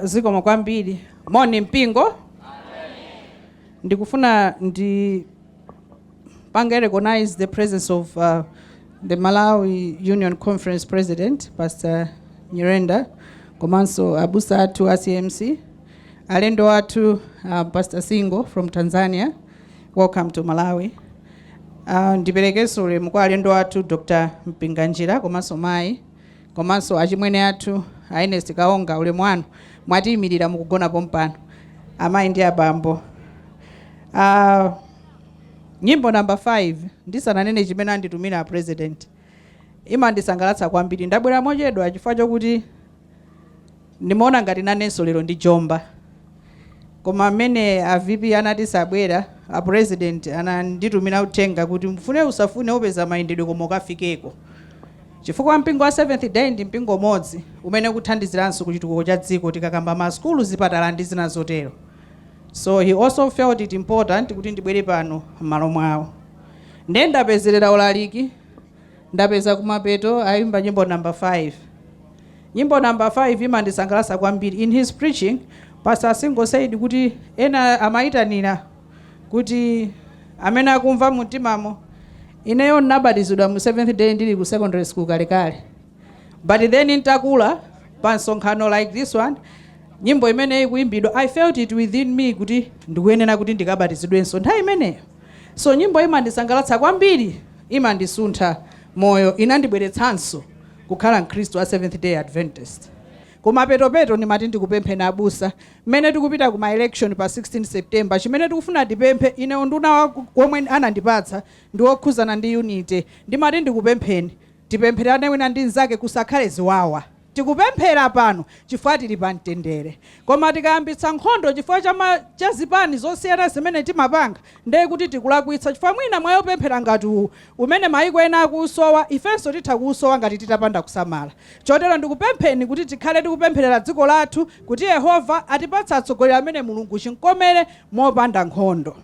Zikomo kwambiri. Moni mpingo. Ndikufuna recognize the presence of the Malawi Union Conference President, Pastor Nyirenda, komanso abusa atu ACMC, alendo atu Pastor Singo from Tanzania. Welcome to Malawi. Ndiperekeso ulemu kwa alendo atu Dr. Mpinganjira, komanso mai, komanso achimwene atu Ernest Kaonga ulemu anu mwatiyimirira mukugona pompano. Amayi ndi abambo. Nyimbo number 5 ndisananene chimene anditumira president. Imandisangalatsa kwambiri. Ndabwera mochedwa chifukwa chokuti ndimaona ngati nanenso lero ndi jomba. Koma amene a VP anati sabwera, a president ananditumira uthenga kuti mfune usafune upeza mayendedwe koma ukafikeko. Chifukwa mpingo wa 7th day ndi mpingo modzi umene kuthandiziranso kuchitukuko cha dziko tikakamba maskulu zipatala ndi zina zotero. So he also felt it important kuti ndibwere pano m'malo mwawo. Ndapezerera ulaliki, ndapeza kumapeto ayimba nyimbo number 5. Nyimbo number 5 imandisangalatsa kwambiri. In his preaching, Pastor Singo said kuti ena amaitanira kuti amene akumva mumtimamo ineyo nabatizidwa mu 7th day ndili ku secondary school kale. But then intakula pa nsonkhano like this one, nyimbo imene ikuimbidwa, I felt it within me kuti ndikuyenera kuti ndikabatizidwenso nthawi imeneyo. So nyimbo imandisangalatsa kwambiri, imandisuntha moyo, inandibweretsanso kukhala mkhristu wa 7th day Adventist. Kumapeto ndimati ndikupempheni abusa, mmene tikupita ku election pa 16 September, chimene tikufuna tipemphe ine nduna omwe anandipatsa ndi okhuzana ndi unity. Ndimati ndikupempheni tipempherane wina ndi nzake kusakhale ziwawa. Tikupemphera pano chifukwa tili pa mtendere. Koma tikayambitsa nkhondo chifukwa cha zipani zosiyana zimene timapanga, ndiye kuti tikulakwitsa chifukwa mwina mwayopemphera ngati umene mayiko ena akusowa, ifenso titha kusowa ngati titapanda kusamala. Chotero ndikupempheni kuti tikhale tikupempherera dziko lathu kuti Yehova atipatse atsogoleri amene Mulungu chinkomere mopanda nkhondo.